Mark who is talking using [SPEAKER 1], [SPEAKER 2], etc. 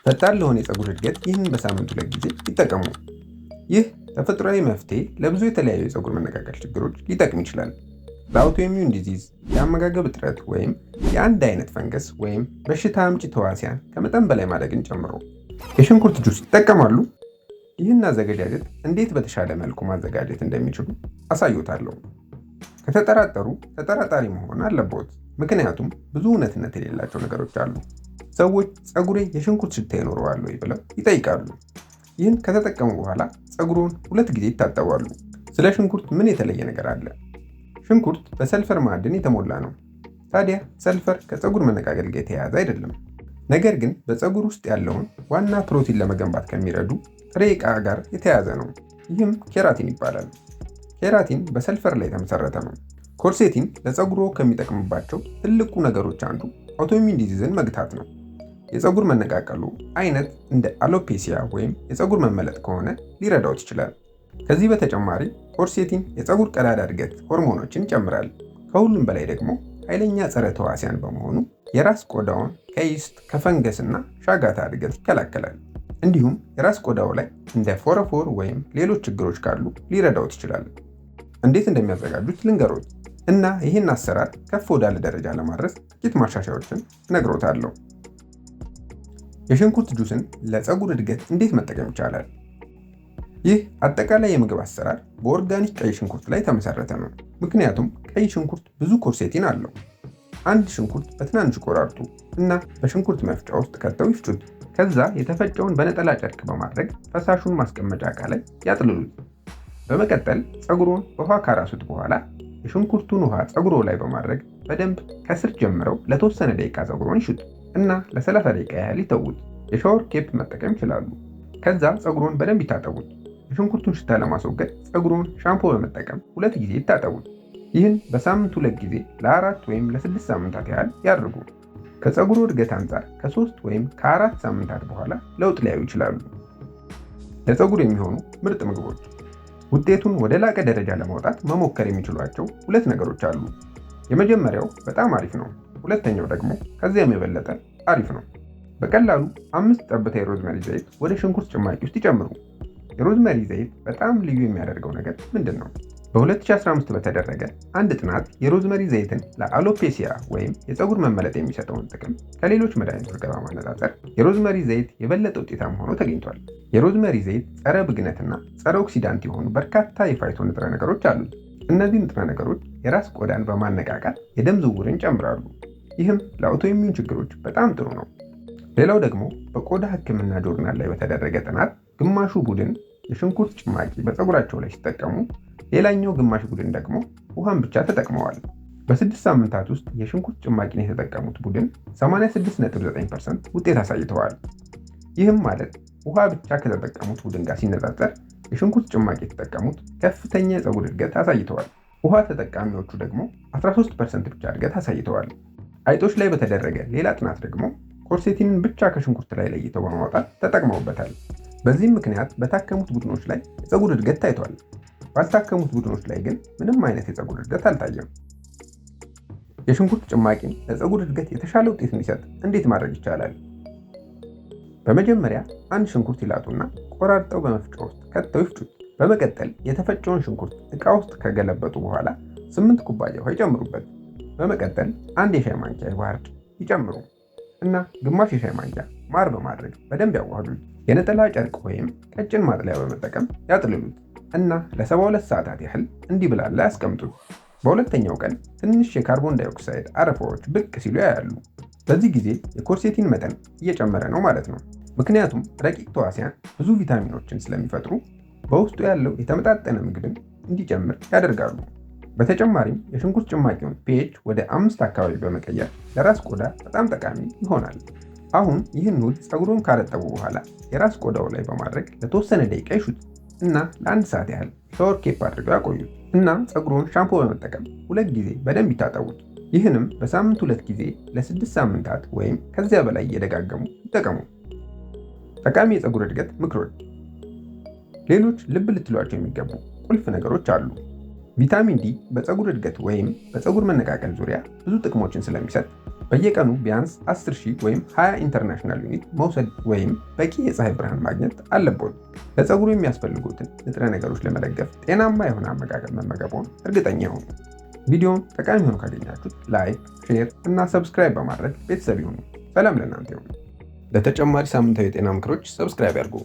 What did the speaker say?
[SPEAKER 1] ፈጣን ለሆነ የፀጉር እድገት ይህንን በሳምንት 2 ጊዜ ይጠቀሙ። ይህ ተፈጥሯዊ መፍትሄ ለብዙ የተለያዩ የፀጉር መነቃቀል ችግሮች ሊጠቅም ይችላል። ለአውቶኢሚዩን ዲዚዝ፣ የአመጋገብ እጥረት ወይም የአንድ አይነት ፈንገስ ወይም በሽታ አምጪ ተዋሲያን ከመጠን በላይ ማደግን ጨምሮ። የሽንኩርት ጁስ ይጠቀማሉ? ይህን አዘገጃጀት እንዴት በተሻለ መልኩ ማዘጋጀት እንደሚችሉ አሳዩታለሁ። ከተጠራጠሩ ተጠራጣሪ መሆን አለብዎት፣ ምክንያቱም ብዙ እውነትነት የሌላቸው ነገሮች አሉ። ሰዎች ፀጉሬ የሽንኩርት ሽታ ይኖረዋል ወይ ብለው ይጠይቃሉ። ይህን ከተጠቀሙ በኋላ ፀጉሮን 2 ጊዜ ይታጠባሉ። ስለ ሽንኩርት ምን የተለየ ነገር አለ? ሽንኩርት በሰልፈር ማዕድን የተሞላ ነው። ታዲያ ሰልፈር ከፀጉር መነቃቀል ጋር የተያያዘ አይደለም። ነገር ግን በፀጉር ውስጥ ያለውን ዋና ፕሮቲን ለመገንባት ከሚረዱ ጥሬ ዕቃ ጋር የተያያዘ ነው። ይህም ኬራቲን ይባላል። ኬራቲን በሰልፈር ላይ የተመሰረተ ነው። ኮርሴቲን ለፀጉሮ ከሚጠቅምባቸው ትልቁ ነገሮች አንዱ አውቶኢሚዩን ዲዚዝን መግታት ነው። የፀጉር መነቃቀሉ አይነት እንደ አሎፔሲያ ወይም የፀጉር መመለጥ ከሆነ ሊረዳዎት ይችላል። ከዚህ በተጨማሪ ኮርሴቲን የፀጉር ቀዳዳ እድገት ሆርሞኖችን ይጨምራል። ከሁሉም በላይ ደግሞ ኃይለኛ ጸረ ተዋሲያን በመሆኑ የራስ ቆዳውን ከይስት፣ ከፈንገስ እና ሻጋታ እድገት ይከላከላል። እንዲሁም የራስ ቆዳው ላይ እንደ ፎረፎር ወይም ሌሎች ችግሮች ካሉ ሊረዳዎት ይችላል። እንዴት እንደሚያዘጋጁት ልንገሮት እና ይህን አሰራር ከፍ ወዳለ ደረጃ ለማድረስ ጥቂት ማሻሻያዎችን እነግሮታለሁ። የሽንኩርት ጁስን ለፀጉር እድገት እንዴት መጠቀም ይቻላል? ይህ አጠቃላይ የምግብ አሰራር በኦርጋኒክ ቀይ ሽንኩርት ላይ የተመሰረተ ነው። ምክንያቱም ቀይ ሽንኩርት ብዙ ኮርሴቲን አለው። አንድ ሽንኩርት በትናንሽ ቆራርጡ እና በሽንኩርት መፍጫ ውስጥ ከተው ይፍጩት። ከዛ የተፈጨውን በነጠላ ጨርቅ በማድረግ ፈሳሹን ማስቀመጫ ዕቃ ላይ ያጥልሉት። በመቀጠል ፀጉሮን በውሃ ካራሱት በኋላ የሽንኩርቱን ውሃ ፀጉሮ ላይ በማድረግ በደንብ ከስር ጀምረው ለተወሰነ ደቂቃ ፀጉሮን ይሹት እና ለ30 ደቂቃ ያህል ይተዉት። የሻወር ኬፕ መጠቀም ይችላሉ። ከዛ ፀጉሮን በደንብ ይታጠቡት። የሽንኩርቱን ሽታ ለማስወገድ ፀጉሮን ሻምፖ በመጠቀም 2 ጊዜ ይታጠቡት። ይህን በሳምንት 2 ጊዜ ለ4 ወይም ለ6 ሳምንታት ያህል ያድርጉ። ከፀጉሩ እድገት አንጻር ከ3 ወይም ከ4 ሳምንታት በኋላ ለውጥ ሊያዩ ይችላሉ። ለፀጉር የሚሆኑ ምርጥ ምግቦች። ውጤቱን ወደ ላቀ ደረጃ ለማውጣት መሞከር የሚችሏቸው 2 ነገሮች አሉ። የመጀመሪያው በጣም አሪፍ ነው። ሁለተኛው ደግሞ ከዚያም የበለጠ አሪፍ ነው። በቀላሉ 5 ጠብታ የሮዝመሪ ዘይት ወደ ሽንኩርት ጭማቂ ውስጥ ይጨምሩ። የሮዝመሪ ዘይት በጣም ልዩ የሚያደርገው ነገር ምንድን ነው? በ2015 በተደረገ አንድ ጥናት የሮዝመሪ ዘይትን ለአሎፔሲያ ወይም የፀጉር መመለጥ የሚሰጠውን ጥቅም ከሌሎች መድኃኒቶች ጋር በማነጻጸር የሮዝመሪ ዘይት የበለጠ ውጤታማ ሆኖ ተገኝቷል። የሮዝመሪ ዘይት ጸረ ብግነትና ጸረ ኦክሲዳንት የሆኑ በርካታ የፋይቶ ንጥረ ነገሮች አሉት። እነዚህ ንጥረ ነገሮች የራስ ቆዳን በማነቃቃት የደም ዝውውርን ይጨምራሉ። ይህም ለአውቶኢሚዩን ችግሮች በጣም ጥሩ ነው። ሌላው ደግሞ በቆዳ ሕክምና ጆርናል ላይ በተደረገ ጥናት ግማሹ ቡድን የሽንኩርት ጭማቂ በፀጉራቸው ላይ ሲጠቀሙ፣ ሌላኛው ግማሽ ቡድን ደግሞ ውሃን ብቻ ተጠቅመዋል። በ6 ሳምንታት ውስጥ የሽንኩርት ጭማቂን የተጠቀሙት ቡድን 86.9% ውጤት አሳይተዋል። ይህም ማለት ውሃ ብቻ ከተጠቀሙት ቡድን ጋር ሲነጻጸር የሽንኩርት ጭማቂ የተጠቀሙት ከፍተኛ የፀጉር እድገት አሳይተዋል። ውሃ ተጠቃሚዎቹ ደግሞ 13% ብቻ እድገት አሳይተዋል። አይጦች ላይ በተደረገ ሌላ ጥናት ደግሞ ኮርሴቲንን ብቻ ከሽንኩርት ላይ ለይተው በማውጣት ተጠቅመውበታል። በዚህም ምክንያት በታከሙት ቡድኖች ላይ የፀጉር እድገት ታይቷል። ባልታከሙት ቡድኖች ላይ ግን ምንም አይነት የፀጉር እድገት አልታየም። የሽንኩርት ጭማቂን ለፀጉር እድገት የተሻለ ውጤት እንዲሰጥ እንዴት ማድረግ ይቻላል? በመጀመሪያ አንድ ሽንኩርት ይላጡና ቆራርጠው በመፍጫ ውስጥ ከተው ይፍጩት። በመቀጠል የተፈጨውን ሽንኩርት ዕቃ ውስጥ ከገለበጡ በኋላ 8 ኩባያ ውሃ ይጨምሩበት። በመቀጠል 1 የሻይ ማንኪያ የውሃ እርድ ይጨምሩ እና ግማሽ የሻይ ማንኪያ ማር በማድረግ በደንብ ያዋህዱት። የነጠላ ጨርቅ ወይም ቀጭን ማጥለያ በመጠቀም ያጥልሉት እና ለ72 ሰዓታት ያህል እንዲብላላ ያስቀምጡት። በሁለተኛው ቀን ትንሽ የካርቦን ዳይኦክሳይድ አረፋዎች ብቅ ሲሉ ያያሉ። በዚህ ጊዜ የኮርሴቲን መጠን እየጨመረ ነው ማለት ነው። ምክንያቱም ረቂቅ ተዋሲያን ብዙ ቪታሚኖችን ስለሚፈጥሩ በውስጡ ያለው የተመጣጠነ ምግብን እንዲጨምር ያደርጋሉ። በተጨማሪም የሽንኩርት ጭማቂውን ፒኤች ወደ 5 አካባቢ በመቀየር ለራስ ቆዳ በጣም ጠቃሚ ይሆናል። አሁን ይህን ውህድ ፀጉሩን ካረጠቡ በኋላ የራስ ቆዳው ላይ በማድረግ ለተወሰነ ደቂቃ ይሹት እና ለ1 ሰዓት ያህል ሻወር ኬፕ አድርገው ያቆዩት እና ፀጉሩን ሻምፖ በመጠቀም 2 ጊዜ በደንብ ይታጠቡት። ይህንም በሳምንት 2 ጊዜ ለ6 ሳምንታት ወይም ከዚያ በላይ እየደጋገሙ ይጠቀሙ። ጠቃሚ የፀጉር እድገት ምክሮች። ሌሎች ልብ ልትሏቸው የሚገቡ ቁልፍ ነገሮች አሉ። ቪታሚን ዲ በፀጉር እድገት ወይም በፀጉር መነቃቀል ዙሪያ ብዙ ጥቅሞችን ስለሚሰጥ በየቀኑ ቢያንስ 10,000 ወይም 20 ኢንተርናሽናል ዩኒት መውሰድ ወይም በቂ የፀሐይ ብርሃን ማግኘት አለብዎት። ለፀጉሩ የሚያስፈልጉትን ንጥረ ነገሮች ለመደገፍ ጤናማ የሆነ አመጋገብ መመገቦን እርግጠኛ ይሁኑ። ቪዲዮውን ጠቃሚ ሆኖ ካገኛችሁት ላይክ፣ ሼር እና ሰብስክራይብ በማድረግ ቤተሰብ ይሁኑ። ሰላም ለእናንተ ይሁን። ለተጨማሪ ሳምንታዊ የጤና ምክሮች ሰብስክራይብ ያድርጉ።